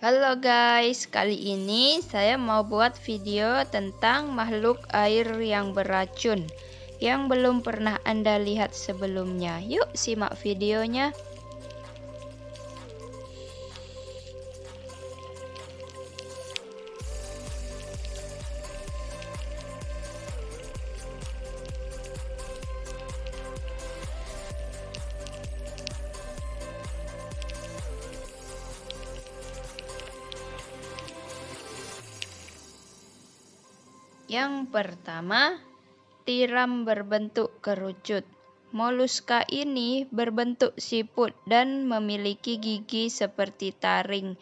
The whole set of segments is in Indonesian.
Halo guys, kali ini saya mau buat video tentang makhluk air yang beracun yang belum pernah Anda lihat sebelumnya. Yuk simak videonya. Yang pertama, tiram berbentuk kerucut. Moluska ini berbentuk siput dan memiliki gigi seperti taring,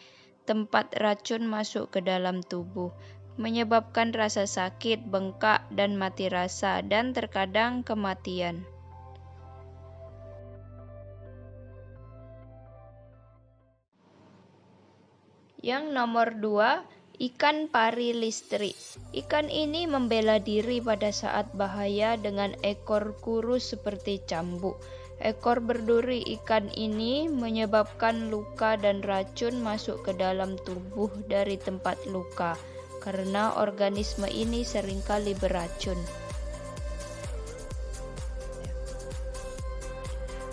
tempat racun masuk ke dalam tubuh, menyebabkan rasa sakit, bengkak, dan mati rasa, dan terkadang kematian. Yang nomor 2, ikan pari listrik. Ikan ini membela diri pada saat bahaya dengan ekor kurus seperti cambuk. Ekor berduri ikan ini menyebabkan luka dan racun masuk ke dalam tubuh dari tempat luka, karena organisme ini seringkali beracun.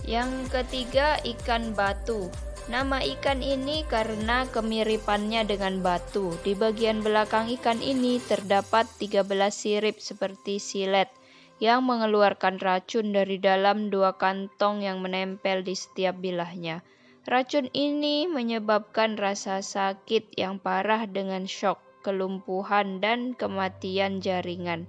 Yang ketiga, ikan batu. Nama ikan ini karena kemiripannya dengan batu. Di bagian belakang ikan ini terdapat 13 sirip seperti silet yang mengeluarkan racun dari dalam 2 kantong yang menempel di setiap bilahnya. Racun ini menyebabkan rasa sakit yang parah dengan syok, kelumpuhan, dan kematian jaringan.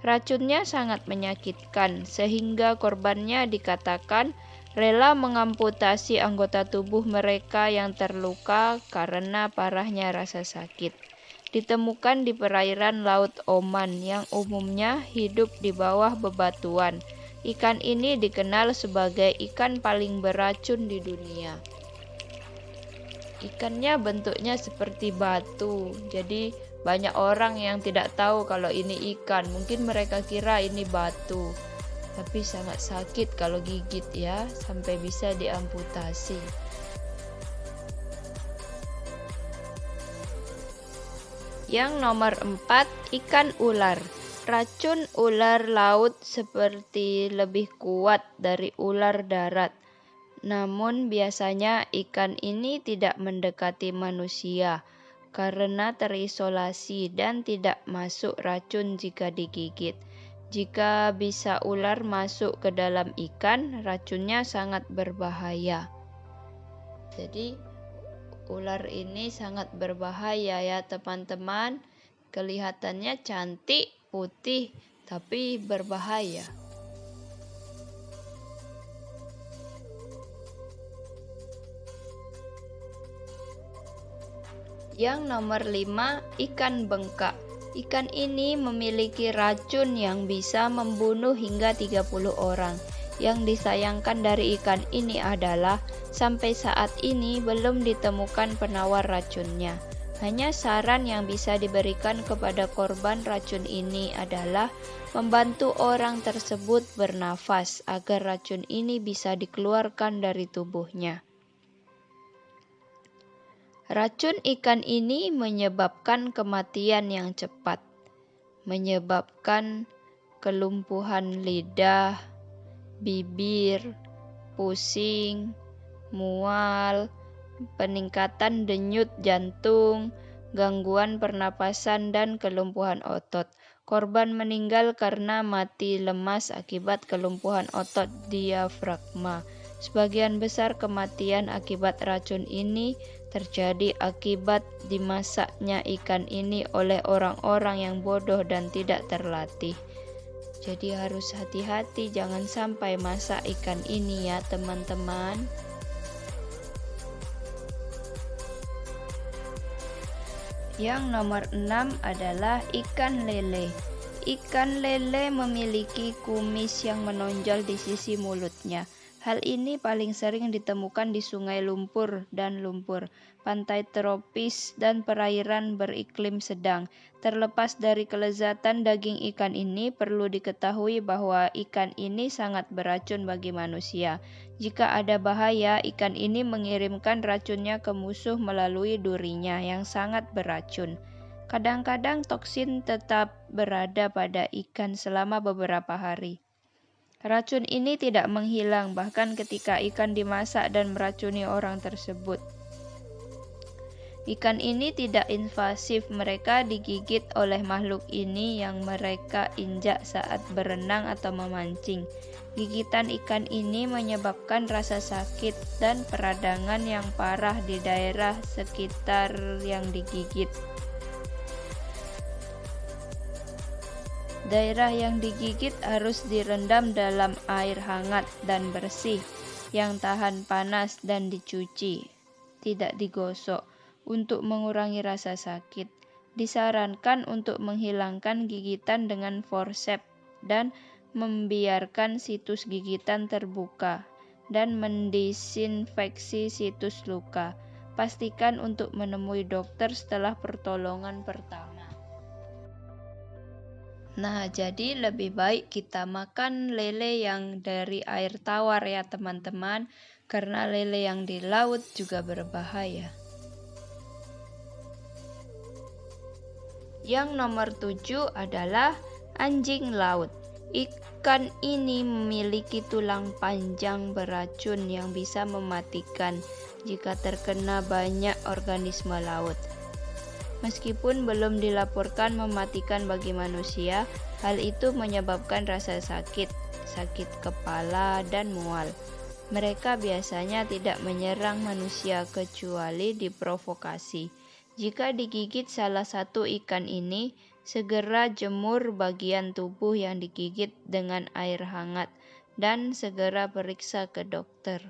Racunnya sangat menyakitkan sehingga korbannya dikatakan rela mengamputasi anggota tubuh mereka yang terluka karena parahnya rasa sakit. Ditemukan di perairan Laut Oman yang umumnya hidup di bawah bebatuan. Ikan ini dikenal sebagai ikan paling beracun di dunia. Ikannya bentuknya seperti batu, jadi banyak orang yang tidak tahu kalau ini ikan. Mungkin mereka kira ini batu. Tapi sangat sakit kalau gigit ya, sampai bisa diamputasi. Yang nomor 4, ikan ular. Racun ular laut seperti lebih kuat dari ular darat. Namun biasanya ikan ini tidak mendekati manusia karena terisolasi dan tidak masuk racun jika digigit. Jika bisa ular masuk ke dalam ikan, racunnya sangat berbahaya. Jadi ular ini sangat berbahaya ya teman-teman. Kelihatannya cantik, putih, tapi berbahaya. Yang nomor 5, ikan bengkak. Ikan ini memiliki racun yang bisa membunuh hingga 30 orang. Yang disayangkan dari ikan ini adalah sampai saat ini belum ditemukan penawar racunnya. Hanya saran yang bisa diberikan kepada korban racun ini adalah membantu orang tersebut bernafas agar racun ini bisa dikeluarkan dari tubuhnya. Racun ikan ini menyebabkan kematian yang cepat, menyebabkan kelumpuhan lidah, bibir, pusing, mual, peningkatan denyut jantung, gangguan pernapasan, dan kelumpuhan otot. Korban meninggal karena mati lemas akibat kelumpuhan otot diafragma. Sebagian besar kematian akibat racun ini terjadi akibat dimasaknya ikan ini oleh orang-orang yang bodoh dan tidak terlatih. Jadi harus hati-hati, jangan sampai masak ikan ini ya teman-teman. Yang nomor 6 adalah ikan lele. Ikan lele memiliki kumis yang menonjol di sisi mulutnya. Hal ini paling sering ditemukan di sungai lumpur dan lumpur, pantai tropis, dan perairan beriklim sedang. Terlepas dari kelezatan daging ikan ini, perlu diketahui bahwa ikan ini sangat beracun bagi manusia. Jika ada bahaya, ikan ini mengirimkan racunnya ke musuh melalui durinya yang sangat beracun. Kadang-kadang toksin tetap berada pada ikan selama beberapa hari. Racun ini tidak menghilang bahkan ketika ikan dimasak dan meracuni orang tersebut. Ikan ini tidak invasif, mereka digigit oleh makhluk ini yang mereka injak saat berenang atau memancing. Gigitan ikan ini menyebabkan rasa sakit dan peradangan yang parah di daerah sekitar yang digigit. Daerah yang digigit harus direndam dalam air hangat dan bersih yang tahan panas dan dicuci, tidak digosok, untuk mengurangi rasa sakit. Disarankan untuk menghilangkan gigitan dengan forceps dan membiarkan situs gigitan terbuka dan mendisinfeksi situs luka. Pastikan untuk menemui dokter setelah pertolongan pertama. Nah, jadi lebih baik kita makan lele yang dari air tawar ya teman-teman, karena lele yang di laut juga berbahaya. Yang nomor 7 adalah anjing laut. Ikan ini memiliki tulang panjang beracun yang bisa mematikan jika terkena banyak organisme laut. Meskipun belum dilaporkan mematikan bagi manusia, hal itu menyebabkan rasa sakit, sakit kepala, dan mual. Mereka biasanya tidak menyerang manusia kecuali diprovokasi. Jika digigit salah satu ikan ini, segera jemur bagian tubuh yang digigit dengan air hangat dan segera periksa ke dokter.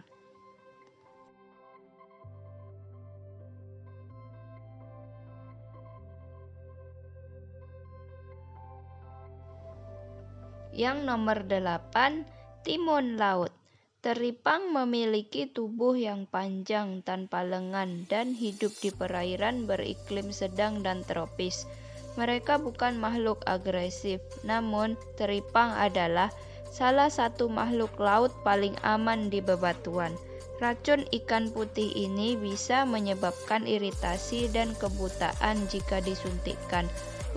Yang nomor 8, timun laut. Teripang memiliki tubuh yang panjang tanpa lengan dan hidup di perairan beriklim sedang dan tropis. Mereka bukan makhluk agresif, namun teripang adalah salah satu makhluk laut paling aman di bebatuan. Racun ikan putih ini bisa menyebabkan iritasi dan kebutaan jika disuntikkan.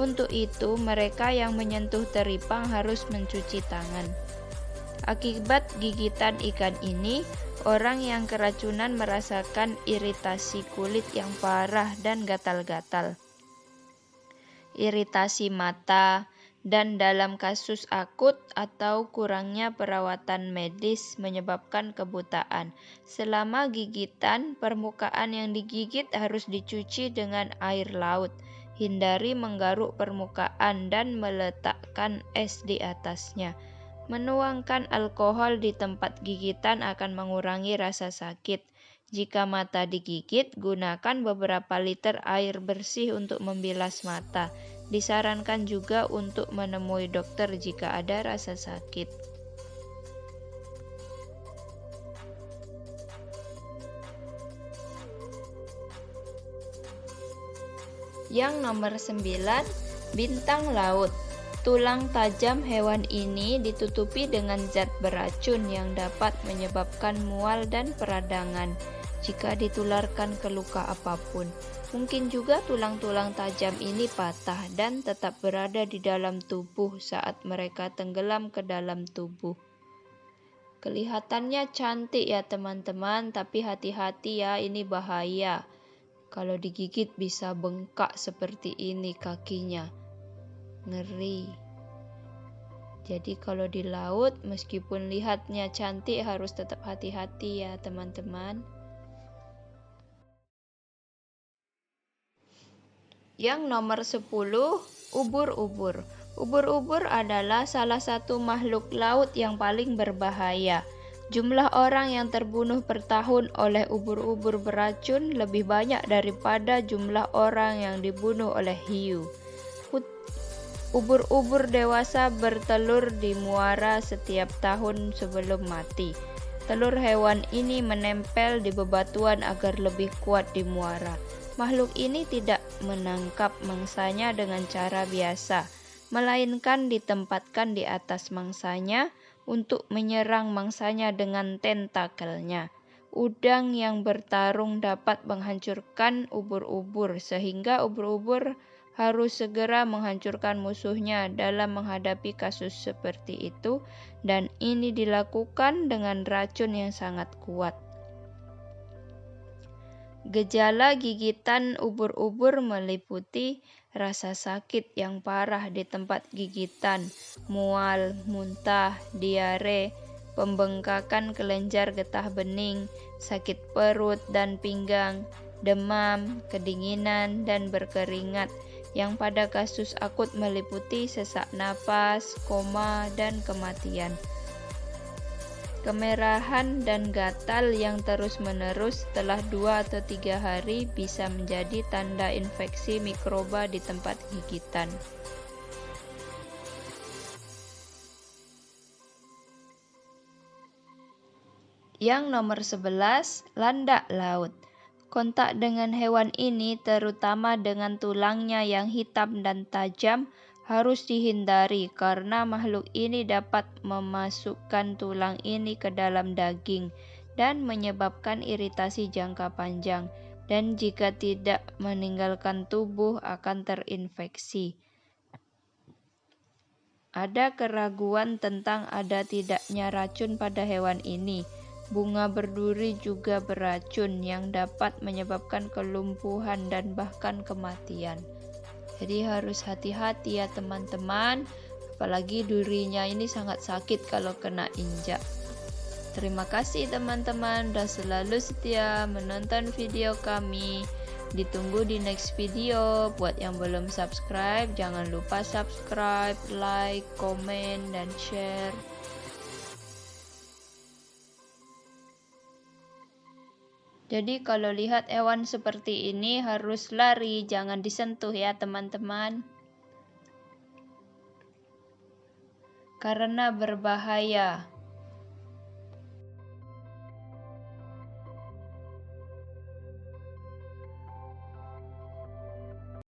Untuk itu, mereka yang menyentuh teripang harus mencuci tangan. Akibat gigitan ikan ini, orang yang keracunan merasakan iritasi kulit yang parah dan gatal-gatal, iritasi mata, dan dalam kasus akut atau kurangnya perawatan medis menyebabkan kebutaan. Selama gigitan, permukaan yang digigit harus dicuci dengan air laut. Hindari menggaruk permukaan dan meletakkan es di atasnya. Menuangkan alkohol di tempat gigitan akan mengurangi rasa sakit. Jika mata digigit, gunakan beberapa liter air bersih untuk membilas mata. Disarankan juga untuk menemui dokter jika ada rasa sakit. Yang nomor 9, bintang laut. Tulang tajam hewan ini ditutupi dengan zat beracun yang dapat menyebabkan mual dan peradangan jika ditularkan ke luka apapun. Mungkin juga tulang-tulang tajam ini patah dan tetap berada di dalam tubuh saat mereka tenggelam ke dalam tubuh. Kelihatannya cantik ya teman-teman, tapi hati-hati ya, ini bahaya. Kalau digigit bisa bengkak seperti ini kakinya. Ngeri. Jadi kalau di laut, meskipun lihatnya cantik, harus tetap hati-hati ya teman-teman. Yang nomor 10, ubur-ubur. Ubur-ubur adalah salah satu makhluk laut yang paling berbahaya. Jumlah orang yang terbunuh per tahun oleh ubur-ubur beracun lebih banyak daripada jumlah orang yang dibunuh oleh hiu. Ubur-ubur dewasa bertelur di muara setiap tahun sebelum mati. Telur hewan ini menempel di bebatuan agar lebih kuat di muara. Makhluk ini tidak menangkap mangsanya dengan cara biasa, melainkan ditempatkan di atas mangsanya untuk menyerang mangsanya dengan tentakelnya. Udang yang bertarung dapat menghancurkan ubur-ubur, sehingga ubur-ubur harus segera menghancurkan musuhnya dalam menghadapi kasus seperti itu, dan ini dilakukan dengan racun yang sangat kuat. Gejala gigitan ubur-ubur meliputi rasa sakit yang parah di tempat gigitan, mual, muntah, diare, pembengkakan kelenjar getah bening, sakit perut dan pinggang, demam, kedinginan, dan berkeringat, yang pada kasus akut meliputi sesak napas, koma, dan kematian. Kemerahan dan gatal yang terus-menerus setelah 2 atau 3 hari bisa menjadi tanda infeksi mikroba di tempat gigitan. Yang nomor 11, landak laut. Kontak dengan hewan ini, terutama dengan tulangnya yang hitam dan tajam, harus dihindari karena makhluk ini dapat memasukkan tulang ini ke dalam daging dan menyebabkan iritasi jangka panjang, dan jika tidak meninggalkan tubuh akan terinfeksi. Ada keraguan tentang ada tidaknya racun pada hewan ini. Bunga berduri juga beracun yang dapat menyebabkan kelumpuhan dan bahkan kematian. Jadi harus hati-hati ya teman-teman, apalagi durinya ini sangat sakit kalau kena injak. Terima kasih teman-teman sudah selalu setia menonton video kami. Ditunggu di next video. Buat yang belum subscribe, jangan lupa subscribe, like, komen, dan share. Jadi kalau lihat hewan seperti ini harus lari, jangan disentuh ya teman-teman. Karena berbahaya.